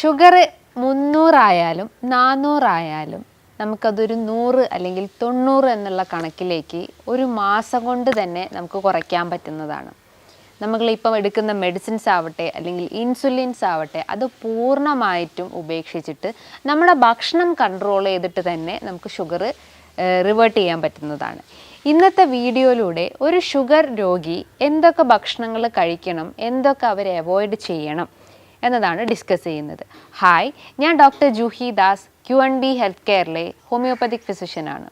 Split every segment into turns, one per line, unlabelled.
Sugar 300 ആയാലും 400 ആയാലും നമുക്കതൊരു 100 അല്ലെങ്കിൽ 90 എന്നുള്ള കണക്കിലേക്ക് ഒരു മാസം കൊണ്ട് തന്നെ നമുക്ക് കുറയ്ക്കാൻ പറ്റുന്നതാണ്. നമ്മളിപ്പം എടുക്കുന്ന മെഡിസിൻസ് ആവട്ടെ അല്ലെങ്കിൽ ഇൻസുലിൻസ് ആവട്ടെ അത് പൂർണ്ണമായിട്ടും ഉപേക്ഷിച്ചിട്ട് നമ്മുടെ ഭക്ഷണം കൺട്രോൾ ചെയ്തിട്ട് തന്നെ നമുക്ക് ഷുഗർ റിവേർട്ട് ചെയ്യാൻ പറ്റുന്നതാണ്. ഇന്നത്തെ വീഡിയോയിലൂടെ ഒരു ഷുഗർ രോഗി എന്തൊക്കെ ഭക്ഷണങ്ങൾ കഴിക്കണം, എന്തൊക്കെ അവരെ അവോയ്ഡ് ചെയ്യണം എന്നതാണ് ഡിസ്കസ് ചെയ്യുന്നത്. ഹായ്, ഞാൻ doctor Juhi Das, QNB health കെയറിലെ ഹോമിയോപ്പതിക് ഫിസിഷ്യനാണ്.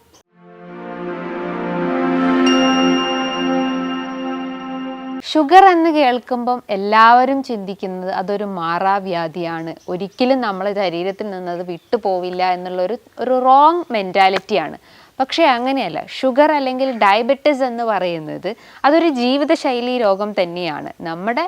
ഷുഗർ എന്ന് കേൾക്കുമ്പം എല്ലാവരും ചിന്തിക്കുന്നത് അതൊരു മാറാവ്യാധിയാണ്, ഒരിക്കലും നമ്മളെ ശരീരത്തിൽ നിന്നത് വിട്ടുപോവില്ല എന്നുള്ളൊരു റോങ് മെൻറ്റാലിറ്റിയാണ്. പക്ഷേ അങ്ങനെയല്ല. ഷുഗർ അല്ലെങ്കിൽ ഡയബറ്റിസ് എന്ന് പറയുന്നത് അതൊരു ജീവിതശൈലി രോഗം തന്നെയാണ്. നമ്മുടെ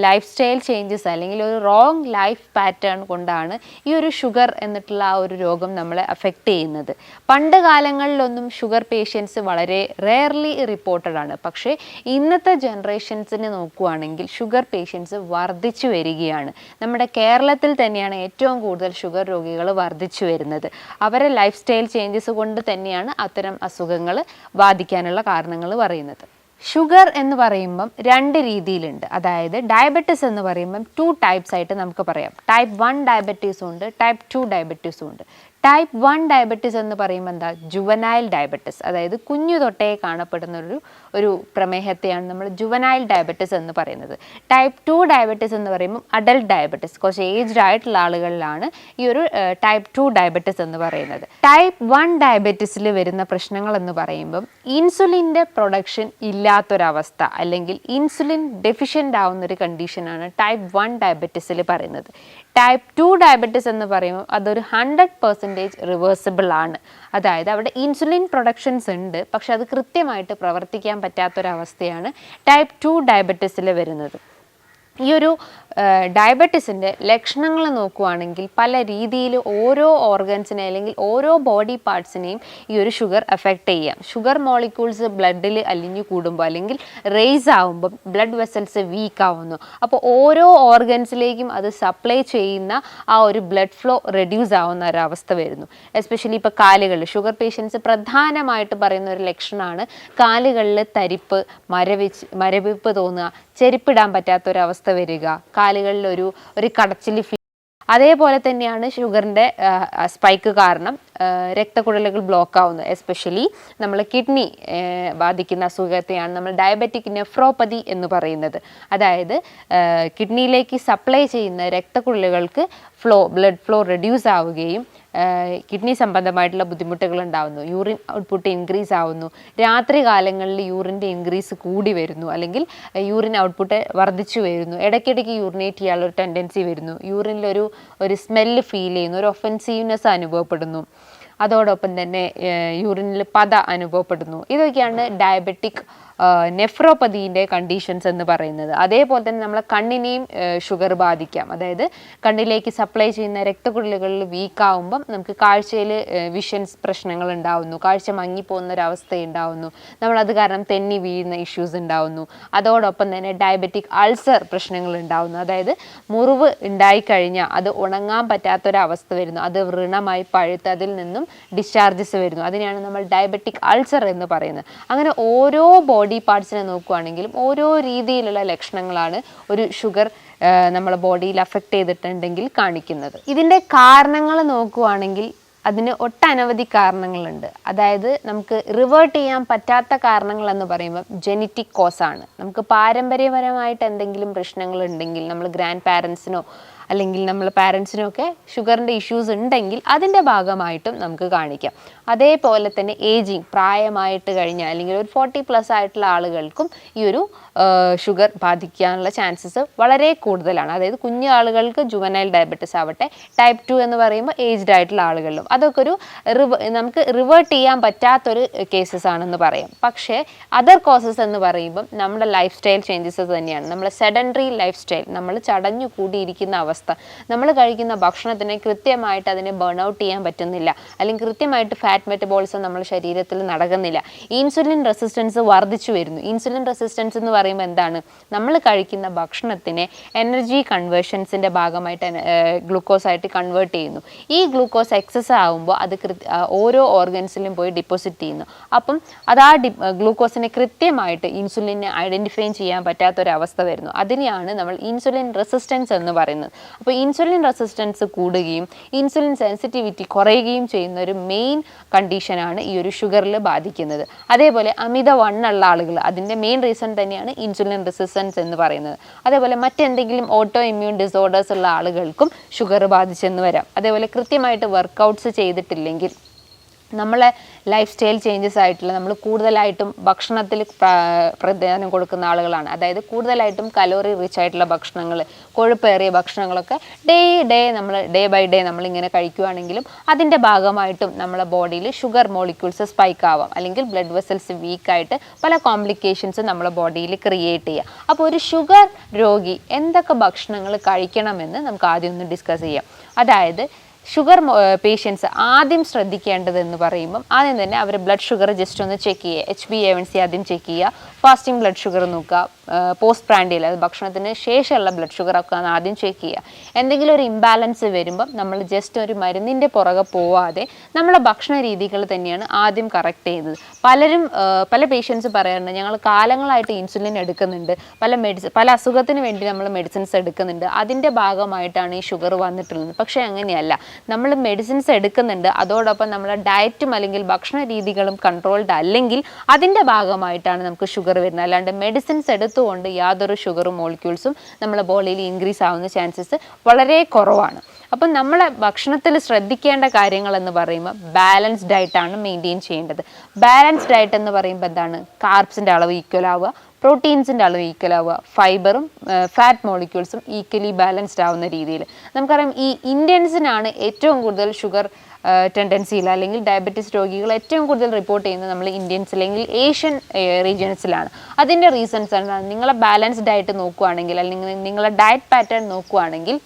ലൈഫ് സ്റ്റൈൽ ചേഞ്ചസ് അല്ലെങ്കിൽ ഒരു റോങ് ലൈഫ് പാറ്റേൺ കൊണ്ടാണ് ഈ ഒരു ഷുഗർ എന്നിട്ടുള്ള ആ ഒരു രോഗം നമ്മളെ അഫക്റ്റ് ചെയ്യുന്നത്. പണ്ട് കാലങ്ങളിലൊന്നും ഷുഗർ പേഷ്യൻസ് വളരെ റെയർലി റിപ്പോർട്ടഡ് ആണ്. പക്ഷേ ഇന്നത്തെ ജനറേഷൻസിന് നോക്കുകയാണെങ്കിൽ ഷുഗർ പേഷ്യൻസ് വർദ്ധിച്ചു വരികയാണ്. നമ്മുടെ കേരളത്തിൽ തന്നെയാണ് ഏറ്റവും കൂടുതൽ ഷുഗർ രോഗികൾ വർദ്ധിച്ചു വരുന്നത്. അവരെ ലൈഫ് സ്റ്റൈൽ ചേഞ്ചസ് കൊണ്ട് തന്നെയാണ് അത്തരം അസുഖങ്ങൾ ബാധിക്കാനുള്ള കാരണങ്ങൾ പറയുന്നത്. ഷുഗർ എന്ന് പറയുമ്പം 2 രീതിയിലുണ്ട്. അതായത് ഡയബറ്റിസ് എന്ന് പറയുമ്പം 2 ടൈപ്സ് ആയിട്ട് നമുക്ക് പറയാം. ടൈപ്പ് 1 ഡയബറ്റീസും ഉണ്ട്, ടൈപ്പ് 2 ഡയബറ്റീസും ഉണ്ട്. ടൈപ്പ് 1 ഡയബറ്റിസ് എന്ന് പറയുമ്പോൾ എന്താ, ജുവനൈൽ ഡയബറ്റിസ്, അതായത് കുഞ്ഞു തൊട്ടേ കാണപ്പെടുന്ന ഒരു പ്രമേഹത്തെയാണ് നമ്മൾ ജുവനൈൽ ഡയബറ്റിസ് എന്ന് പറയുന്നത്. ടൈപ്പ് 2 ഡയബറ്റിസ് എന്ന് പറയുമ്പോൾ അഡൽട്ട് ഡയബറ്റിസ്, കുറച്ച് ഏജ്ഡ് ആയിട്ടുള്ള ആളുകളിലാണ് ഈ ഒരു ടൈപ്പ് 2 ഡയബറ്റിസ് എന്ന് പറയുന്നത്. ടൈപ്പ് 1 ഡയബറ്റിസിൽ വരുന്ന പ്രശ്നങ്ങൾ എന്ന് പറയുമ്പം ഇൻസുലിൻ്റെ പ്രൊഡക്ഷൻ ഇല്ലാത്തൊരവസ്ഥ അല്ലെങ്കിൽ ഇൻസുലിൻ ഡെഫിഷ്യൻ്റ് ആവുന്നൊരു കണ്ടീഷനാണ് ടൈപ്പ് 1 ഡയബറ്റിസിൽ പറയുന്നത്. ടൈപ്പ് 2 ഡയബറ്റിസ് എന്ന് പറയുമ്പോൾ അതൊരു 100% റിവേഴ്സിബിൾ ആണ്. അതായത് അവിടെ ഇൻസുലിൻ പ്രൊഡക്ഷൻസ് ഉണ്ട്, പക്ഷെ അത് കൃത്യമായിട്ട് പ്രവർത്തിക്കാൻ പറ്റാത്തൊരവസ്ഥയാണ് ടൈപ്പ് 2 ഡയബറ്റിസിൽ വരുന്നത്. ഈ ഒരു ഡയബറ്റിസിൻ്റെ ലക്ഷണങ്ങൾ നോക്കുകയാണെങ്കിൽ പല രീതിയിൽ ഓരോ ഓർഗൻസിനെ അല്ലെങ്കിൽ ഓരോ ബോഡി പാർട്സിനെയും ഈ ഒരു ഷുഗർ എഫക്റ്റ് ചെയ്യാം. ഷുഗർ മോളിക്യൂൾസ് ബ്ലഡിൽ അലിഞ്ഞു കൂടുമ്പോൾ അല്ലെങ്കിൽ റേസ് ആവുമ്പം ബ്ലഡ് വെസൽസ് വീക്ക് ആവുന്നു. അപ്പോൾ ഓരോ ഓർഗൻസിലേക്കും അത് സപ്ലൈ ചെയ്യുന്ന ആ ഒരു ബ്ലഡ് ഫ്ലോ റെഡ്യൂസ് ആവുന്ന ഒരവസ്ഥ വരുന്നു. എസ്പെഷ്യലി ഇപ്പോൾ കാലുകളിൽ ഷുഗർ പേഷ്യൻസ് പ്രധാനമായിട്ട് പറയുന്ന ഒരു ലക്ഷണമാണ് കാലുകളിൽ തരിപ്പ്, മരവിപ്പ് തോന്നുക, ചെരുപ്പിടാൻ പറ്റാത്തൊരവസ്ഥ വരിക, കാലുകളിൽ ഒരു കടച്ചിൽ ഫീൽ. അതേപോലെ തന്നെയാണ് ഷുഗറിൻ്റെ സ്പൈക്ക് കാരണം രക്തക്കുഴലുകൾ ബ്ലോക്ക് ആവുന്നത്. എസ്പെഷ്യലി നമ്മൾ കിഡ്നി ബാധിക്കുന്ന അസുഖത്തെയാണ് നമ്മൾ ഡയബറ്റിക് നെഫ്രോപ്പതി എന്ന് പറയുന്നത്. അതായത് കിഡ്നിയിലേക്ക് സപ്ലൈ ചെയ്യുന്ന രക്തക്കുഴലുകൾക്ക് ബ്ലഡ് ഫ്ലോ റെഡ്യൂസ് ആവുകയും കിഡ്നി സംബന്ധമായിട്ടുള്ള ബുദ്ധിമുട്ടുകൾ ഉണ്ടാവുന്നു. യൂറിൻ ഔട്ട്പുട്ട് ഇൻക്രീസ് ആവുന്നു. രാത്രി കാലങ്ങളിൽ യൂറിൻ്റെ ഇൻക്രീസ് കൂടി വരുന്നു അല്ലെങ്കിൽ യൂറിൻ ഔട്ട്പുട്ട് വർദ്ധിച്ചു വരുന്നു. ഇടയ്ക്കിടയ്ക്ക് യൂറിനേറ്റ് ചെയ്യാനുള്ള ഒരു ടെൻഡൻസി വരുന്നു. യൂറിനിലൊരു സ്മെല്ല് ഫീൽ ചെയ്യുന്നു, ഒരു ഒഫൻസീവ്നെസ് അനുഭവപ്പെടുന്നു. അതോടൊപ്പം തന്നെ യൂറിനിൽ പത അനുഭവപ്പെടുന്നു. ഇതൊക്കെയാണ് ഡയബറ്റിക് നെഫ്രോപ്പതിൻ്റെ കണ്ടീഷൻസ് എന്ന് പറയുന്നത്. അതേപോലെ തന്നെ നമ്മളെ കണ്ണിനെയും ഷുഗർ ബാധിക്കാം. അതായത് കണ്ണിലേക്ക് സപ്ലൈ ചെയ്യുന്ന രക്തക്കുഴലുകളിൽ വീക്കാവുമ്പം നമുക്ക് കാഴ്ചയിൽ വിഷൻസ് പ്രശ്നങ്ങൾ ഉണ്ടാവുന്നു, കാഴ്ച മങ്ങിപ്പോകുന്ന ഒരവസ്ഥ ഉണ്ടാവുന്നു, നമ്മളത് കാരണം തെന്നി വീഴുന്ന ഇഷ്യൂസ് ഉണ്ടാവുന്നു. അതോടൊപ്പം തന്നെ ഡയബറ്റിക് അൾസർ പ്രശ്നങ്ങൾ ഉണ്ടാവുന്നു. അതായത് മുറിവ് ഉണ്ടായിക്കഴിഞ്ഞാൽ അത് ഉണങ്ങാൻ പറ്റാത്തൊരവസ്ഥ വരുന്നു, അത് വ്രണമായി പഴുത്ത് അതിൽ നിന്നും ഡിസ്ചാർജസ് വരുന്നു. അതിനെയാണ് നമ്മൾ ഡയബറ്റിക് അൾസർ എന്ന് പറയുന്നത്. അങ്ങനെ ഓരോ ബോഡി പാർട്സിനെ നോക്കുകയാണെങ്കിലും ഓരോ രീതിയിലുള്ള ലക്ഷണങ്ങളാണ് ഒരു ഷുഗർ നമ്മളെ ബോഡിയിൽ അഫക്റ്റ് ചെയ്തിട്ടുണ്ടെങ്കിൽ കാണിക്കുന്നത്. ഇതിൻ്റെ കാരണങ്ങൾ നോക്കുകയാണെങ്കിൽ അതിന് ഒട്ടനവധി കാരണങ്ങളുണ്ട്. അതായത് നമുക്ക് റിവേർട്ട് ചെയ്യാൻ പറ്റാത്ത കാരണങ്ങൾ എന്ന് പറയുമ്പോൾ ജെനറ്റിക് കോസാണ്. നമുക്ക് പാരമ്പര്യപരമായിട്ട് എന്തെങ്കിലും പ്രശ്നങ്ങൾ ഉണ്ടെങ്കിൽ നമ്മൾ ഗ്രാൻഡ് പാരൻസിനോ അല്ലെങ്കിൽ നമ്മൾ പാരൻസിനൊക്കെ ഷുഗറിൻ്റെ ഇഷ്യൂസ് ഉണ്ടെങ്കിൽ അതിൻ്റെ ഭാഗമായിട്ടും നമുക്ക് കാണിക്കാം. അതേപോലെ തന്നെ ഏജിങ്, പ്രായമായിട്ട് കഴിഞ്ഞാൽ അല്ലെങ്കിൽ ഒരു 40+ ആയിട്ടുള്ള ആളുകൾക്കും ഈ ഒരു ഷുഗർ ബാധിക്കാനുള്ള ചാൻസസ് വളരെ കൂടുതലാണ്. അതായത് കുഞ്ഞു ആളുകൾക്ക് ജുവനൈൽ ഡയബറ്റിസ് ആവട്ടെ, ടൈപ്പ് 2 എന്ന് പറയുമ്പോൾ ഏജ്ഡ് ആയിട്ടുള്ള ആളുകളിലും അതൊക്കെ നമുക്ക് റിവേർട്ട് ചെയ്യാൻ പറ്റാത്തൊരു കേസസ് ആണെന്ന് പറയാം. പക്ഷേ അതർ കോസസ് എന്ന് പറയുമ്പം നമ്മുടെ ലൈഫ് സ്റ്റൈൽ ചേഞ്ചസ് തന്നെയാണ്. നമ്മുടെ സെഡൻറ്ററി ലൈഫ് സ്റ്റൈൽ, നമ്മൾ ചടഞ്ഞു കൂടിയിരിക്കുന്ന അവസ്ഥ അവസ്ഥ. നമ്മൾ കഴിക്കുന്ന ഭക്ഷണത്തിനെ കൃത്യമായിട്ട് അതിനെ ബേൺ ഔട്ട് ചെയ്യാൻ പറ്റുന്നില്ല, അല്ലെങ്കിൽ കൃത്യമായിട്ട് ഫാറ്റ് മെറ്റബോളിസം നമ്മുടെ ശരീരത്തിൽ നടക്കുന്നില്ല. ഇൻസുലിൻ റെസിസ്റ്റൻസ് വർദ്ധിച്ചു വരുന്നു. ഇൻസുലിൻ റെസിസ്റ്റൻസ് എന്ന് പറയുമ്പോൾ എന്താണ്? നമ്മൾ കഴിക്കുന്ന ഭക്ഷണത്തിനെ എനർജി കൺവേർഷൻസിൻ്റെ ഭാഗമായിട്ട് ഗ്ലൂക്കോസായിട്ട് കൺവേർട്ട് ചെയ്യുന്നു. ഈ ഗ്ലൂക്കോസ് എക്സസ് ആകുമ്പോൾ അത് ഓരോ ഓർഗൻസിലും പോയി ഡിപ്പോസിറ്റ് ചെയ്യുന്നു. അപ്പം അത് ആ ഗ്ലൂക്കോസിനെ കൃത്യമായിട്ട് ഇൻസുലിനെ ഐഡൻറ്റിഫൈ ചെയ്യാൻ പറ്റാത്തൊരവസ്ഥ വരുന്നു. അതിനെയാണ് നമ്മൾ ഇൻസുലിൻ റെസിസ്റ്റൻസ് എന്ന് പറയുന്നത്. അപ്പോൾ ഇൻസുലിൻ റെസിസ്റ്റൻസ് കൂടുകയും ഇൻസുലിൻ സെൻസിറ്റിവിറ്റി കുറയുകയും ചെയ്യുന്ന ഒരു മെയിൻ കണ്ടീഷനാണ് ഈ ഒരു ഷുഗറിൽ ബാധിക്കുന്നത്. അതേപോലെ അമിത വണ്ണുള്ള ആളുകൾ, അതിൻ്റെ മെയിൻ റീസൺ തന്നെയാണ് ഇൻസുലിൻ റെസിസ്റ്റൻസ് എന്ന് പറയുന്നത്. അതേപോലെ മറ്റെന്തെങ്കിലും ഓട്ടോ ഇമ്മ്യൂൺ ഡിസോർഡേഴ്സ് ഉള്ള ആളുകൾക്കും ഷുഗർ ബാധിച്ചെന്ന് വരാം. അതേപോലെ കൃത്യമായിട്ട് വർക്കൗട്ട്സ് ചെയ്തിട്ടില്ലെങ്കിൽ, നമ്മളെ ലൈഫ് സ്റ്റൈൽ ചേഞ്ചസ് ആയിട്ടുള്ള, നമ്മൾ കൂടുതലായിട്ടും ഭക്ഷണത്തിൽ പ്രാധാന്യം കൊടുക്കുന്ന ആളുകളാണ്. അതായത് കൂടുതലായിട്ടും കലോറി റിച്ച് ആയിട്ടുള്ള ഭക്ഷണങ്ങൾ, കൊഴുപ്പേറിയ ഭക്ഷണങ്ങളൊക്കെ നമ്മൾ ഡേ ബൈ ഡേ നമ്മളിങ്ങനെ കഴിക്കുകയാണെങ്കിലും അതിൻ്റെ ഭാഗമായിട്ടും നമ്മളെ ബോഡിയിൽ ഷുഗർ മോളിക്യൂൾസ് സ്പൈക്ക് ആവാം, അല്ലെങ്കിൽ ബ്ലഡ് വെസൽസ് വീക്കായിട്ട് പല കോംപ്ലിക്കേഷൻസ് നമ്മളെ ബോഡിയിൽ ക്രിയേറ്റ് ചെയ്യുക. അപ്പോൾ ഒരു ഷുഗർ രോഗി എന്തൊക്കെ ഭക്ഷണങ്ങൾ കഴിക്കണമെന്ന് നമുക്ക് ആദ്യം ഒന്ന് ഡിസ്കസ് ചെയ്യാം. അതായത് ഷുഗർ പേഷ്യൻസ് ആദ്യം ശ്രദ്ധിക്കേണ്ടതെന്ന് പറയുമ്പം ആദ്യം തന്നെ അവർ ബ്ലഡ് ഷുഗർ ജസ്റ്റ് ഒന്ന് ചെക്ക് ചെയ്യുക. HbA1c ആദ്യം ചെക്ക് ചെയ്യുക, ഫാസ്റ്റിംഗ് ബ്ലഡ് ഷുഗർ നോക്കുക, പോസ്റ്റ് പ്രാൻഡിയൽ അത് ഭക്ഷണത്തിന് ശേഷമുള്ള ബ്ലഡ് ഷുഗറൊക്കെ ആദ്യം ചെക്ക് ചെയ്യുക. എന്തെങ്കിലും ഒരു ഇംബാലൻസ് വരുമ്പം നമ്മൾ ജസ്റ്റ് ഒരു മരുന്നിൻ്റെ പുറകെ പോവാതെ നമ്മളെ ഭക്ഷണ രീതികൾ തന്നെയാണ് ആദ്യം കറക്റ്റ് ചെയ്യുന്നത്. പല പേഷ്യൻസ് പറയാറുണ്ട്, ഞങ്ങൾ കാലങ്ങളായിട്ട് ഇൻസുലിൻ എടുക്കുന്നുണ്ട്, പല അസുഖത്തിന് വേണ്ടി നമ്മൾ മെഡിസിൻസ് എടുക്കുന്നുണ്ട്, അതിൻ്റെ ഭാഗമായിട്ടാണ് ഈ ഷുഗർ വന്നിട്ടുള്ളത്. പക്ഷേ അങ്ങനെയല്ല. നമ്മൾ മെഡിസിൻസ് എടുക്കുന്നുണ്ട്, അതോടൊപ്പം നമ്മുടെ ഡയറ്റും അല്ലെങ്കിൽ ഭക്ഷണ രീതികളും കൺട്രോൾഡ് അല്ലെങ്കിൽ അതിൻ്റെ ഭാഗമായിട്ടാണ് നമുക്ക് ഷുഗർ വരുന്നത്. അല്ലാണ്ട് മെഡിസിൻസ് എടുത്തുകൊണ്ട് യാതൊരു ഷുഗറും മോളിക്യൂൾസും നമ്മുടെ ബോഡിയിൽ ഇൻക്രീസ് ആവുന്ന ചാൻസസ് വളരെ കുറവാണ്. അപ്പം നമ്മളെ ഭക്ഷണത്തിൽ ശ്രദ്ധിക്കേണ്ട കാര്യങ്ങൾ എന്ന് പറയുമ്പോൾ ബാലൻസ്ഡ് ഡയറ്റാണ് മെയിൻറ്റെയിൻ ചെയ്യേണ്ടത്. ബാലൻസ്ഡ് ഡയറ്റ് എന്ന് പറയുമ്പോൾ എന്താണ്? കാർബ്സിൻ്റെ അളവ് ഈക്വൽ ആവുക, പ്രോട്ടീൻസിൻ്റെ അളവ് ഈക്വൽ ആവുക, ഫൈബറും ഫാറ്റ് മോളിക്യൂൾസും ഈക്വലി ബാലൻസ്ഡ് ആവുന്ന രീതിയിൽ. നമുക്കറിയാം ഈ ഇന്ത്യൻസിനാണ് ഏറ്റവും കൂടുതൽ ഷുഗർ ടെൻഡൻസിയിൽ അല്ലെങ്കിൽ ഡയബറ്റീസ് രോഗികൾ ഏറ്റവും കൂടുതൽ റിപ്പോർട്ട് ചെയ്യുന്നത് നമ്മൾ ഇന്ത്യൻസ് അല്ലെങ്കിൽ ഏഷ്യൻ റീജിയൻസിലാണ്. അതിൻ്റെ റീസൺസ് ആണ്, നിങ്ങളെ ബാലൻസ്ഡ് ഡയറ്റ് നോക്കുകയാണെങ്കിൽ അല്ലെങ്കിൽ നിങ്ങളെ ഡയറ്റ് പാറ്റേൺ നോക്കുകയാണെങ്കിൽ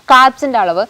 കാർബ്സിൻ്റെ അളവ്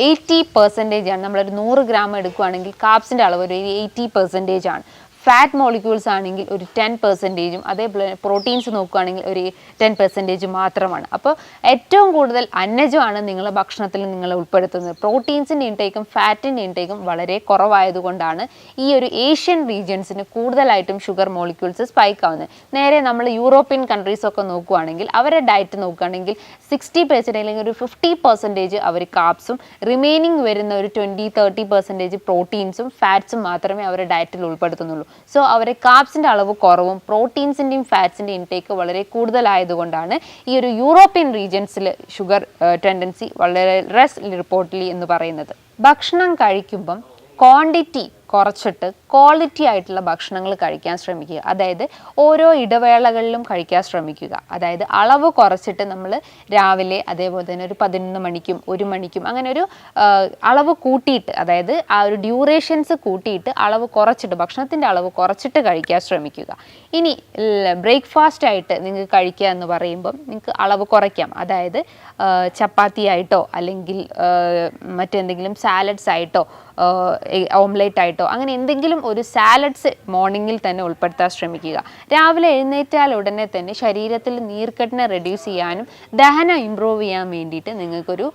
80% ആണ്. നമ്മളൊരു 100 ഗ്രാം എടുക്കുകയാണെങ്കിൽ കാർബ്സിൻ്റെ അളവ് ഒരു 80% ആണ്. ഫാറ്റ് മോളിക്യൂൾസ് ആണെങ്കിൽ ഒരു 10%, അതേപോലെ പ്രോട്ടീൻസ് നോക്കുകയാണെങ്കിൽ ഒരു 10% മാത്രമാണ്. അപ്പോൾ ഏറ്റവും കൂടുതൽ അന്നജമാണ് നിങ്ങളുടെ ഭക്ഷണത്തിൽ നിങ്ങൾ ഉൾപ്പെടുത്തുന്നത്. പ്രോട്ടീൻസിൻ്റെ ഇൻടേക്കും ഫാറ്റിൻ്റെ ഇൻടേക്കും വളരെ കുറവായതുകൊണ്ടാണ് ഈ ഒരു ഏഷ്യൻ റീജിയൻസിന് കൂടുതലായിട്ടും ഷുഗർ മോളിക്യൂൾസ് സ്പൈക്ക് ആവുന്നത്. നേരെ നമ്മൾ യൂറോപ്യൻ കൺട്രീസൊക്കെ നോക്കുകയാണെങ്കിൽ അവരുടെ ഡയറ്റ് നോക്കുകയാണെങ്കിൽ 60% അല്ലെങ്കിൽ ഒരു 50% അവർ കാർബ്സും റിമൈനിങ് വരുന്ന ഒരു 20-30% പ്രോട്ടീൻസും ഫാറ്റ്സും മാത്രമേ അവരുടെ ഡയറ്റിൽ ഉൾപ്പെടുത്തുന്നുള്ളൂ. സോ അവരെ കാർബ്സിൻ്റെ അളവ് കുറവും പ്രോട്ടീൻസിൻ്റെയും ഫാറ്റ്സിൻ്റെയും ഇൻടേക്ക് വളരെ കൂടുതലായതുകൊണ്ടാണ് ഈ ഒരു യൂറോപ്യൻ റീജിയൻസിൽ ഷുഗർ ടെൻഡൻസി വളരെ റിപ്പോർട്ടിലി എന്ന് പറയുന്നത്. ഭക്ഷണം കഴിക്കുമ്പം ക്വാണ്ടിറ്റി കുറച്ചിട്ട് ക്വാളിറ്റി ആയിട്ടുള്ള ഭക്ഷണങ്ങൾ കഴിക്കാൻ ശ്രമിക്കുക. അതായത് ഓരോ ഇടവേളകളിലും കഴിക്കാൻ ശ്രമിക്കുക. അതായത് അളവ് കുറച്ചിട്ട് നമ്മൾ രാവിലെ, അതേപോലെ തന്നെ ഒരു 11 മണിക്കും 1 മണിക്കും അങ്ങനെ ഒരു അളവ് കൂട്ടിയിട്ട്, അതായത് ആ ഒരു ഡ്യൂറേഷൻസ് കൂട്ടിയിട്ട് അളവ് കുറച്ചിട്ട്, ഭക്ഷണത്തിൻ്റെ അളവ് കുറച്ചിട്ട് കഴിക്കാൻ ശ്രമിക്കുക. ഇനി ബ്രേക്ക്ഫാസ്റ്റ് ആയിട്ട് നിങ്ങൾക്ക് കഴിക്കുക എന്ന് പറയുമ്പം നിങ്ങൾക്ക് അളവ് കുറയ്ക്കാം. അതായത് ചപ്പാത്തി ആയിട്ടോ അല്ലെങ്കിൽ മറ്റെന്തെങ്കിലും സാലഡ്സ് ആയിട്ടോ ഓംലേറ്റ് ആയിട്ടോ അങ്ങനെ എന്തെങ്കിലും ഒരു സാലഡ്സ് മോർണിംഗിൽ തന്നെ ഉൾപ്പെടുത്താൻ ശ്രമിക്കുക. രാവിലെ എഴുന്നേറ്റാൽ ഉടനെ തന്നെ ശരീരത്തിൽ നീർക്കെട്ടിനെ റെഡ്യൂസ് ചെയ്യാനും ദഹനം ഇമ്പ്രൂവ് ചെയ്യാൻ വേണ്ടിയിട്ട് നിങ്ങൾക്കൊരു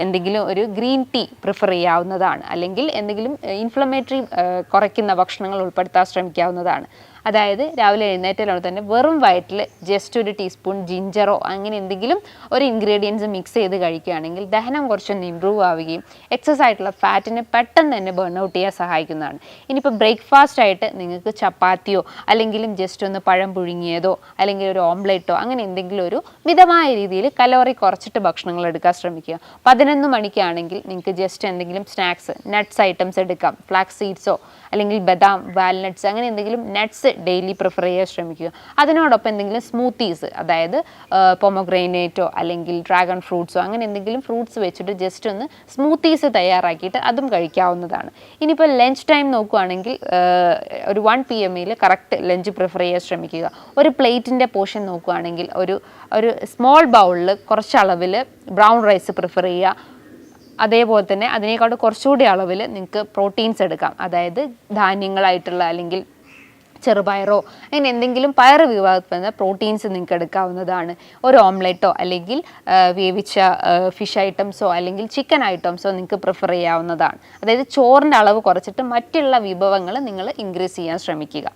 എന്തെങ്കിലും ഒരു ഗ്രീൻ ടീ പ്രിഫർ ചെയ്യാവുന്നതാണ്. അല്ലെങ്കിൽ എന്തെങ്കിലും ഇൻഫ്ലമേറ്ററി കുറയ്ക്കുന്ന ഭക്ഷണങ്ങൾ ഉൾപ്പെടുത്താൻ ശ്രമിക്കാവുന്നതാണ്. അതായത് രാവിലെ എഴുന്നേറ്റാലോടെ തന്നെ വെറും വയറ്റിൽ ജസ്റ്റ് ഒരു ടീസ്പൂൺ ജിഞ്ചറോ അങ്ങനെ എന്തെങ്കിലും ഒരു ഇൻഗ്രീഡിയൻസ് മിക്സ് ചെയ്ത് കഴിക്കുകയാണെങ്കിൽ ദഹനം കുറച്ചൊന്ന് ഇമ്പ്രൂവ് ആവുകയും എക്സസ് ആയിട്ടുള്ള ഫാറ്റിനെ പെട്ടെന്ന് തന്നെ ബേൺ ഔട്ട് ചെയ്യാൻ സഹായിക്കുന്നതാണ്. ഇനിയിപ്പോൾ ബ്രേക്ക്ഫാസ്റ്റ് ആയിട്ട് നിങ്ങൾക്ക് ചപ്പാത്തിയോ അല്ലെങ്കിലും ജസ്റ്റ് ഒന്ന് പഴം പുഴുങ്ങിയതോ അല്ലെങ്കിൽ ഒരു ഓംലെറ്റോ അങ്ങനെ എന്തെങ്കിലും ഒരു മിതമായ രീതിയിൽ കലോറി കുറച്ചിട്ട് ഭക്ഷണങ്ങൾ എടുക്കാൻ ശ്രമിക്കുക. 11 മണിക്കാണെങ്കിൽ നിങ്ങൾക്ക് ജസ്റ്റ് എന്തെങ്കിലും സ്നാക്സ്, നട്ട്സ് ഐറ്റംസ് എടുക്കാം. ഫ്ലാക്സ് സീഡ്സോ അല്ലെങ്കിൽ ബദാം, വാൽനട്ട്സ് അങ്ങനെ എന്തെങ്കിലും നട്ട്സ് ഡെയിലി പ്രിഫർ ചെയ്യാൻ ശ്രമിക്കുക. അതിനോടൊപ്പം എന്തെങ്കിലും സ്മൂത്തീസ്, അതായത് പൊമോഗ്രാനേറ്റോ അല്ലെങ്കിൽ ഡ്രാഗൺ ഫ്രൂട്ട്സോ അങ്ങനെ എന്തെങ്കിലും ഫ്രൂട്ട്സ് വെച്ചിട്ട് ജസ്റ്റ് ഒന്ന് സ്മൂത്തീസ് തയ്യാറാക്കിയിട്ട് അതും കഴിക്കാവുന്നതാണ്. ഇനിയിപ്പോൾ ലഞ്ച് ടൈം നോക്കുകയാണെങ്കിൽ ഒരു 1 PM കറക്റ്റ് ലഞ്ച് പ്രിഫർ ചെയ്യാൻ ശ്രമിക്കുക. ഒരു പ്ലേറ്റിൻ്റെ പോർഷൻ നോക്കുകയാണെങ്കിൽ ഒരു സ്മോൾ ബൗളിൽ കുറച്ച് അളവിൽ ബ്രൗൺ റൈസ് പ്രിഫർ ചെയ്യുക. അതേപോലെ തന്നെ അതിനേക്കാളും കുറച്ചുകൂടി അളവിൽ നിങ്ങൾക്ക് പ്രോട്ടീൻസ് എടുക്കാം. അതായത് ധാന്യങ്ങളായിട്ടുള്ള അല്ലെങ്കിൽ ചെറുപയറോ അങ്ങനെ എന്തെങ്കിലും പയർ വിഭാഗത്തിൽ പ്രോട്ടീൻസ് നിങ്ങൾക്ക് എടുക്കാവുന്നതാണ്. ഒരു ഓംലെറ്റോ അല്ലെങ്കിൽ വേവിച്ച ഫിഷ് ഐറ്റംസോ അല്ലെങ്കിൽ ചിക്കൻ ഐറ്റംസോ നിങ്ങൾക്ക് പ്രിഫർ ചെയ്യാവുന്നതാണ്. അതായത് ചോറിൻ്റെ അളവ് കുറച്ചിട്ട് മറ്റുള്ള വിഭവങ്ങൾ നിങ്ങൾ ഇൻക്രീസ് ചെയ്യാൻ ശ്രമിക്കുക.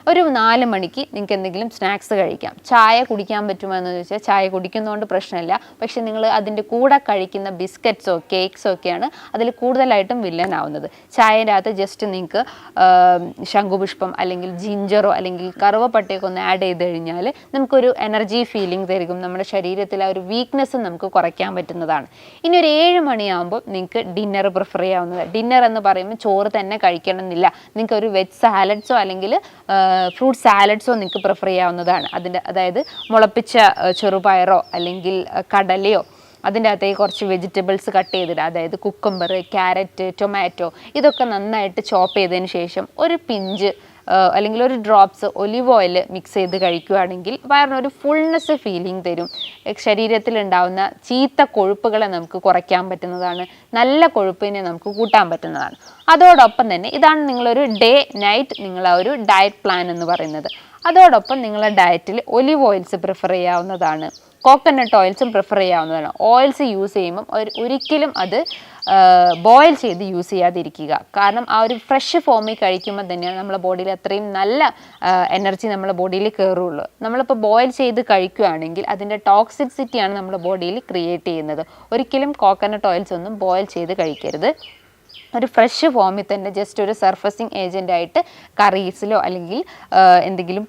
ഒരു 4 മണിക്ക് നിങ്ങൾക്ക് എന്തെങ്കിലും സ്നാക്സ് കഴിക്കാം. ചായ കുടിക്കാൻ പറ്റുമോ എന്ന് ചോദിച്ചാൽ ചായ കുടിക്കുന്നതുകൊണ്ട് പ്രശ്നമില്ല. പക്ഷേ നിങ്ങൾ അതിൻ്റെ കൂടെ കഴിക്കുന്ന ബിസ്ക്കറ്റ്സോ കേക്ക്സോ ഒക്കെയാണ് അതിൽ കൂടുതലായിട്ടും വില്ലനാവുന്നത്. ചായൻ്റെ അകത്ത് ജസ്റ്റ് നിങ്ങൾക്ക് ശംഖുപുഷ്പം അല്ലെങ്കിൽ ജിഞ്ചറോ അല്ലെങ്കിൽ കറുവപ്പട്ടയൊക്കെ ഒന്ന് ആഡ് ചെയ്ത് കഴിഞ്ഞാൽ നമുക്കൊരു എനർജി ഫീലിംഗ് തരും. നമ്മുടെ ശരീരത്തിലെ ഒരു വീക്ക്നെസ് നമുക്ക് കുറയ്ക്കാൻ പറ്റുന്നതാണ്. ഇനി ഒരു 7 മണിയാകുമ്പോൾ നിങ്ങൾക്ക് ഡിന്നർ പ്രിഫർ ചെയ്യാവുന്നതാണ്. ഡിന്നർ എന്ന് പറയുമ്പോൾ ചോറ് തന്നെ കഴിക്കണമെന്നില്ല. നിങ്ങൾക്ക് ഒരു വെജ് സാലഡ്സോ അല്ലെങ്കിൽ ഫ്രൂട്ട് സാലഡ്സോ നിങ്ങൾക്ക് പ്രിഫർ ചെയ്യാവുന്നതാണ്. അതായത് മുളപ്പിച്ച ചെറുപയറോ അല്ലെങ്കിൽ കടലയോ അതിൻ്റെ അകത്തേക്ക് കുറച്ച് വെജിറ്റബിൾസ് കട്ട് ചെയ്തിടുക. അതായത് കുക്കുംബർ, ക്യാരറ്റ്, ടൊമാറ്റോ ഇതൊക്കെ നന്നായിട്ട് ചോപ്പ് ചെയ്തതിന് ശേഷം ഒരു പിഞ്ച് അല്ലെങ്കിൽ ഒരു ഡ്രോപ്സ് ഒലിവ് ഓയിൽ മിക്സ് ചെയ്ത് കഴിക്കുകയാണെങ്കിൽ വയറിനൊരു ഫുൾനെസ് ഫീലിംഗ് തരും. ശരീരത്തിലുണ്ടാവുന്ന ചീത്ത കൊഴുപ്പുകളെ നമുക്ക് കുറയ്ക്കാൻ പറ്റുന്നതാണ്. നല്ല കൊഴുപ്പിനെ നമുക്ക് കൂട്ടാൻ പറ്റുന്നതാണ്. അതോടൊപ്പം തന്നെ ഇതാണ് നിങ്ങളൊരു ഡേ നൈറ്റ് നിങ്ങളെ ഒരു ഡയറ്റ് പ്ലാൻ എന്ന് പറയുന്നത്. അതോടൊപ്പം നിങ്ങളുടെ ഡയറ്റിൽ ഒലിവ് ഓയിൽസ് പ്രിഫർ ചെയ്യാവുന്നതാണ്. കോക്കനട്ട് ഓയിൽസും പ്രിഫർ ചെയ്യാവുന്നതാണ്. ഓയിൽസ് യൂസ് ചെയ്യുമ്പം ഒരിക്കലും അത് ബോയിൽ ചെയ്ത് യൂസ് ചെയ്യാതിരിക്കുക. കാരണം ആ ഒരു ഫ്രഷ് ഫോമിൽ കഴിക്കുമ്പോൾ തന്നെയാണ് നമ്മുടെ ബോഡിയിൽ അത്രയും നല്ല എനർജി നമ്മുടെ ബോഡിയിൽ കയറുള്ളൂ. നമ്മളിപ്പോൾ ബോയിൽ ചെയ്ത് കഴിക്കുകയാണെങ്കിൽ അതിൻ്റെ ടോക്സിസിറ്റിയാണ് നമ്മുടെ ബോഡിയിൽ ക്രിയേറ്റ് ചെയ്യുന്നത്. ഒരിക്കലും കോക്കനട്ട് ഓയിൽസ് ഒന്നും ബോയിൽ ചെയ്ത് കഴിക്കരുത്. ഒരു ഫ്രഷ് ഫോമിൽ തന്നെ ജസ്റ്റ് ഒരു സർഫസിങ് ഏജൻ്റായിട്ട് കറീസിലോ അല്ലെങ്കിൽ എന്തെങ്കിലും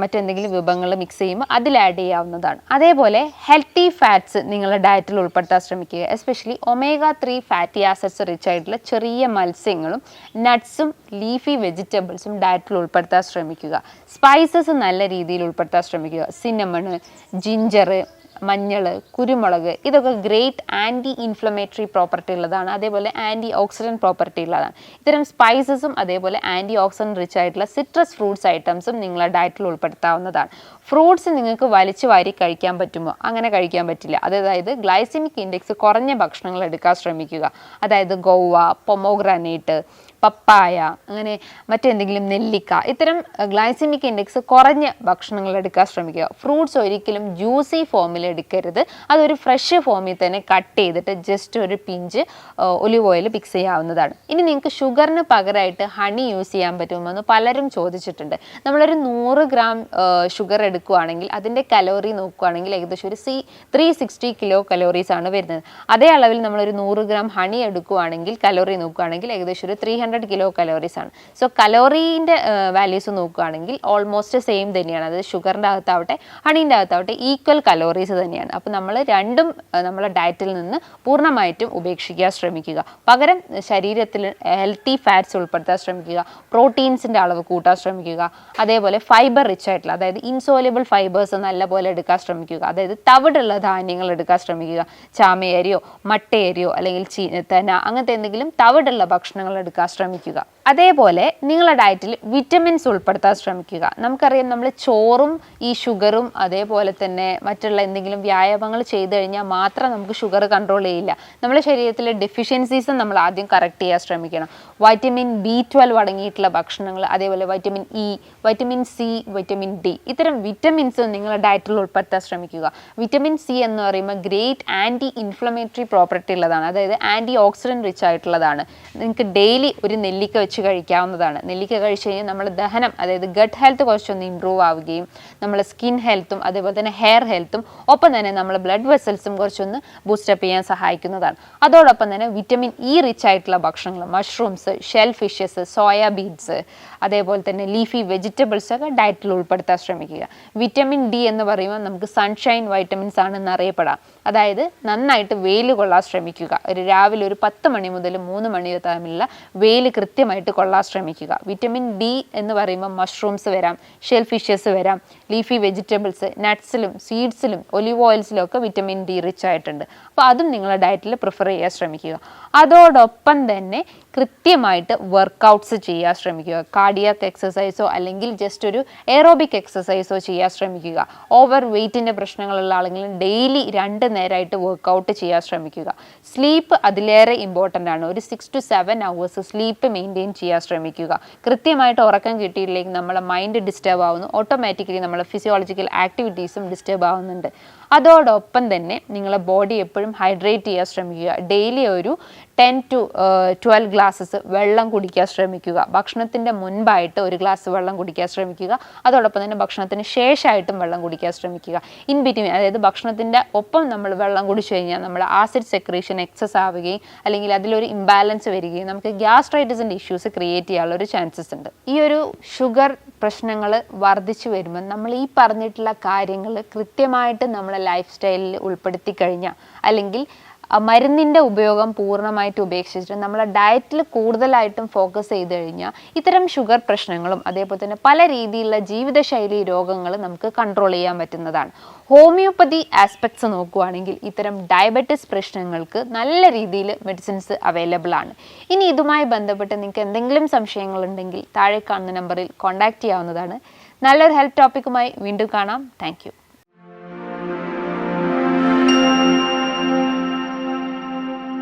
മറ്റെന്തെങ്കിലും വിഭവങ്ങൾ മിക്സ് ചെയ്യുമ്പോൾ അതിൽ ആഡ് ചെയ്യാവുന്നതാണ്. അതേപോലെ ഹെൽത്തി ഫാറ്റ്സ് നിങ്ങളുടെ ഡയറ്റിൽ ഉൾപ്പെടുത്താൻ ശ്രമിക്കുക. Especially omega-3 fatty acids rich ആയിട്ടുള്ള ചെറിയ മത്സ്യങ്ങളും നട്ട്സും ലീഫി വെജിറ്റബിൾസും ഡയറ്റിൽ ഉൾപ്പെടുത്താൻ ശ്രമിക്കുക. സ്പൈസസ് നല്ല രീതിയിൽ ഉൾപ്പെടുത്താൻ ശ്രമിക്കുക. സിന്നമൺ, ജിഞ്ചർ, മഞ്ഞൾ, കുരുമുളക് ഇതൊക്കെ ഗ്രേറ്റ് ആൻറ്റി ഇൻഫ്ലമേറ്ററി പ്രോപ്പർട്ടി ഉള്ളതാണ്. അതേപോലെ ആൻറ്റി ഓക്സിഡൻറ്റ് പ്രോപ്പർട്ടി ഉള്ളതാണ്. ഇത്തരം സ്പൈസസും അതേപോലെ ആൻറ്റി ഓക്സിഡൻറ്റ് റിച്ച് ആയിട്ടുള്ള സിട്രസ് ഫ്രൂട്ട്സ് ഐറ്റംസും നിങ്ങളുടെ ഡയറ്റിൽ ഉൾപ്പെടുത്താവുന്നതാണ്. ഫ്രൂട്ട്സ് നിങ്ങൾക്ക് വലിച്ചു വാരി കഴിക്കാൻ പറ്റുമോ? അങ്ങനെ കഴിക്കാൻ പറ്റില്ല. അതായത് ഗ്ലൈസമിക് ഇൻഡെക്സ് കുറഞ്ഞ ഭക്ഷണങ്ങൾ എടുക്കാൻ ശ്രമിക്കുക. അതായത് ഗോവ, പൊമോഗ്രാനേറ്റ്, പപ്പായ, അങ്ങനെ മറ്റെന്തെങ്കിലും നെല്ലിക്ക, ഇത്തരം ഗ്ലൈസമിക് ഇൻഡെക്സ് കുറഞ്ഞ ഭക്ഷണങ്ങൾ എടുക്കാൻ ശ്രമിക്കുക. ഫ്രൂട്ട്സ് ഒരിക്കലും ജ്യൂസി ഫോമിൽ എടുക്കരുത്. അതൊരു ഫ്രഷ് ഫോമിൽ തന്നെ കട്ട് ചെയ്തിട്ട് ജസ്റ്റ് ഒരു പിഞ്ച് ഒലിവ് ഓയിൽ മിക്സ് ചെയ്യാവുന്നതാണ്. ഇനി നിങ്ങൾക്ക് ഷുഗറിന് പകരമായിട്ട് ഹണി യൂസ് ചെയ്യാൻ പറ്റുമെന്ന് പലരും ചോദിച്ചിട്ടുണ്ട്. നമ്മളൊരു 100 ഗ്രാം ഷുഗർ എടുക്കുകയാണെങ്കിൽ അതിൻ്റെ കലോറി നോക്കുകയാണെങ്കിൽ ഏകദേശം ഒരു 360 കിലോ കലോറീസ് ആണ് വരുന്നത്. അതേ അളവിൽ നമ്മളൊരു 100 ഗ്രാം ഹണി എടുക്കുകയാണെങ്കിൽ കലോറി നോക്കുകയാണെങ്കിൽ ഏകദേശം ഒരു 300 കിലോ കലോറീസ് ആണ്. സോ കലോറീൻ്റെ വാല്യൂസ് നോക്കുകയാണെങ്കിൽ ഓൾമോസ്റ്റ് സെയിം തന്നെയാണ്. അതായത് ഷുഗറിൻ്റെ അകത്താവട്ടെ ഹണീൻ്റെ അകത്താവട്ടെ ഈക്വൽ കലോറീസ് തന്നെയാണ്. അപ്പോൾ നമ്മൾ രണ്ടും നമ്മളെ ഡയറ്റിൽ നിന്ന് പൂർണ്ണമായിട്ടും ഉപേക്ഷിക്കാൻ ശ്രമിക്കുക. പകരം ശരീരത്തിൽ ഹെൽത്തി ഫാറ്റ്സ് ഉൾപ്പെടുത്താൻ ശ്രമിക്കുക. പ്രോട്ടീൻസിൻ്റെ അളവ് കൂട്ടാൻ ശ്രമിക്കുക. അതേപോലെ ഫൈബർ റിച്ച് ആയിട്ടുള്ള അതായത് ഇൻസോലബിൾ ഫൈബേഴ്സ് നല്ലപോലെ എടുക്കാൻ ശ്രമിക്കുക. അതായത് തവിടുള്ള ധാന്യങ്ങൾ എടുക്കാൻ ശ്രമിക്കുക. ചാമയരിയോ മട്ടയരിയോ അല്ലെങ്കിൽ തെന അങ്ങനത്തെ എന്തെങ്കിലും തവിടുള്ള ഭക്ഷണങ്ങൾ എടുക്കാൻ ശ്രമിക്കുക. അതേപോലെ നിങ്ങളുടെ ഡയറ്റിൽ വിറ്റമിൻസ് ഉൾപ്പെടുത്താൻ ശ്രമിക്കുക. നമുക്കറിയാം നമ്മൾ ചോറും ഈ ഷുഗറും അതേപോലെ തന്നെ മറ്റുള്ള എന്തെങ്കിലും വ്യായാമങ്ങൾ ചെയ്തു കഴിഞ്ഞാൽ മാത്രം നമുക്ക് ഷുഗർ കൺട്രോൾ ചെയ്യില്ല. നമ്മുടെ ശരീരത്തിലെ ഡെഫിഷ്യൻസീസും നമ്മൾ ആദ്യം കറക്റ്റ് ചെയ്യാൻ ശ്രമിക്കണം. വൈറ്റമിൻ B12 അടങ്ങിയിട്ടുള്ള ഭക്ഷണങ്ങൾ, അതേപോലെ vitamin E, vitamin C, vitamin D ഇത്തരം വിറ്റമിൻസും നിങ്ങളുടെ ഡയറ്റിൽ ഉൾപ്പെടുത്താൻ ശ്രമിക്കുക. വിറ്റമിൻ സി എന്ന് പറയുമ്പോൾ ഗ്രേറ്റ് ആൻറ്റി ഇൻഫ്ലമേറ്ററി പ്രോപ്പർട്ടി ഉള്ളതാണ്. അതായത് ആൻറ്റി ഓക്സിഡൻറ്റ് റിച്ച് ആയിട്ടുള്ളതാണ്. നിങ്ങൾക്ക് ഡെയിലി ഒരു നെല്ലിക്ക വെച്ച് കഴിക്കാവുന്നതാണ്. നെല്ലിക്ക കഴിച്ച് കഴിഞ്ഞാൽ നമ്മുടെ ദഹനം അതായത് ഗട്ട് ഹെൽത്ത് കുറച്ചൊന്ന് ഇമ്പ്രൂവ് ആവുകയും നമ്മുടെ സ്കിൻ ഹെൽത്തും അതേപോലെ തന്നെ ഹെയർ ഹെൽത്തും ഒപ്പം തന്നെ നമ്മുടെ ബ്ലഡ് വെസൽസും കുറച്ചൊന്ന് ബൂസ്റ്റപ്പ് ചെയ്യാൻ സഹായിക്കുന്നതാണ്. അതോടൊപ്പം തന്നെ വിറ്റമിൻ ഇ റിച്ച് ആയിട്ടുള്ള ഭക്ഷണങ്ങൾ, mushrooms, shell fishes, soya beans, അതേപോലെ തന്നെ ലീഫി വെജിറ്റബിൾസ് ഒക്കെ ഡയറ്റിൽ ഉൾപ്പെടുത്താൻ ശ്രമിക്കുക. വിറ്റമിൻ ഡി എന്ന് പറയുമ്പോൾ നമുക്ക് സൺഷൈൻ വൈറ്റമിൻസ് ആണെന്ന് അറിയപ്പെടാം. അതായത് നന്നായിട്ട് വെയിൽ കൊള്ളാൻ ശ്രമിക്കുക. രാവിലെ ഒരു 10 മണി മുതൽ 3 മണി തമ്മിലുള്ള വെയിൽ വെയിൽ കൃത്യമായിട്ട് കൊള്ളാൻ ശ്രമിക്കുക. വിറ്റമിൻ ഡി എന്ന് പറയുമ്പോൾ മഷ്റൂംസ് വരാം, ഷെൽ ഫിഷസ് വരാം, ലീഫി വെജിറ്റബിൾസ്, നട്ട്സിലും സീഡ്സിലും ഒലിവ് ഓയിൽസിലും ഒക്കെ വിറ്റമിൻ ഡി റിച്ച് ആയിട്ടുണ്ട്. അപ്പോൾ അതും നിങ്ങളുടെ ഡയറ്റിൽ പ്രിഫർ ചെയ്യാൻ ശ്രമിക്കുക. അതോടൊപ്പം തന്നെ കൃത്യമായിട്ട് വർക്കൗട്ട്സ് ചെയ്യാൻ ശ്രമിക്കുക. കാർഡിയാക് എക്സസൈസോ അല്ലെങ്കിൽ ജസ്റ്റ് ഒരു എയറോബിക് എക്സസൈസോ ചെയ്യാൻ ശ്രമിക്കുക. ഓവർ വെയ്റ്റിൻ്റെ പ്രശ്നങ്ങളുള്ള ആളെങ്കിലും ഡെയിലി 2 നേരമായിട്ട് വർക്കൗട്ട് ചെയ്യാൻ ശ്രമിക്കുക. സ്ലീപ്പ് അതിലേറെ ഇമ്പോർട്ടൻ്റ് ആണ്. ഒരു 6 to 7 hours സ്ലീപ്പ് മെയിൻറ്റെയിൻ ചെയ്യാൻ ശ്രമിക്കുക. കൃത്യമായിട്ട് ഉറക്കം കിട്ടിയില്ലെങ്കിൽ നമ്മളെ മൈൻഡ് ഡിസ്റ്റർബ് ആവുന്നു, ഓട്ടോമാറ്റിക്കലി നമ്മളെ ഫിസിയോളജിക്കൽ ആക്ടിവിറ്റീസും ഡിസ്റ്റർബ് ആവുന്നുണ്ട്. അതോടൊപ്പം തന്നെ നിങ്ങളെ ബോഡി എപ്പോഴും ഹൈഡ്രേറ്റ് ചെയ്യാൻ ശ്രമിക്കുക. ഡെയിലി ഒരു 10 to 12 ഗ്ലാസ്സസ് വെള്ളം കുടിക്കാൻ ശ്രമിക്കുക. ഭക്ഷണത്തിൻ്റെ മുൻപായിട്ട് 1 ഗ്ലാസ് വെള്ളം കുടിക്കാൻ ശ്രമിക്കുക. അതോടൊപ്പം തന്നെ ഭക്ഷണത്തിന് ശേഷമായിട്ടും വെള്ളം കുടിക്കാൻ ശ്രമിക്കുക. ഇൻ ബിറ്റ്വീൻ, അതായത് ഭക്ഷണത്തിൻ്റെ ഒപ്പം നമ്മൾ വെള്ളം കുടിച്ചു കഴിഞ്ഞാൽ നമ്മുടെ ആസിഡ് സെക്രീഷൻ എക്സസ് ആവുകയും അല്ലെങ്കിൽ അതിലൊരു ഇംബാലൻസ് വരികയും നമുക്ക് ഗ്യാസ്ട്രൈറ്റിസിൻ്റെ ഇഷ്യൂസ് ക്രിയേറ്റ് ചെയ്യാനുള്ള ഒരു ചാൻസസ് ഉണ്ട്. ഈ ഒരു ഷുഗർ പ്രശ്നങ്ങൾ വർദ്ധിച്ചു വരുമ്പോൾ നമ്മൾ ഈ പറഞ്ഞിട്ടുള്ള കാര്യങ്ങൾ കൃത്യമായിട്ട് നമ്മളെ ലൈഫ് സ്റ്റൈലിൽ ഉൾപ്പെടുത്തി കഴിഞ്ഞാൽ, അല്ലെങ്കിൽ മരുന്നിൻ്റെ ഉപയോഗം പൂർണ്ണമായിട്ട് ഉപേക്ഷിച്ചിട്ട് നമ്മളെ ഡയറ്റിൽ കൂടുതലായിട്ടും ഫോക്കസ് ചെയ്ത് കഴിഞ്ഞാൽ ഇത്തരം ഷുഗർ പ്രശ്നങ്ങളും അതേപോലെ തന്നെ പല രീതിയിലുള്ള ജീവിതശൈലി രോഗങ്ങൾ നമുക്ക് കൺട്രോൾ ചെയ്യാൻ പറ്റുന്നതാണ്. ഹോമിയോപ്പതി ആസ്പെക്ട്സ് നോക്കുകയാണെങ്കിൽ ഇത്തരം ഡയബറ്റിസ് പ്രശ്നങ്ങൾക്ക് നല്ല രീതിയിൽ മെഡിസിൻസ് അവൈലബിൾ ആണ്. ഇനി ഇതുമായി ബന്ധപ്പെട്ട് നിങ്ങൾക്ക് എന്തെങ്കിലും സംശയങ്ങളുണ്ടെങ്കിൽ താഴെ കാണുന്ന നമ്പറിൽ കോൺടാക്റ്റ് ചെയ്യാവുന്നതാണ്. നല്ലൊരു ഹെൽത്ത് ടോപ്പിക്കുമായി വീണ്ടും കാണാം. താങ്ക്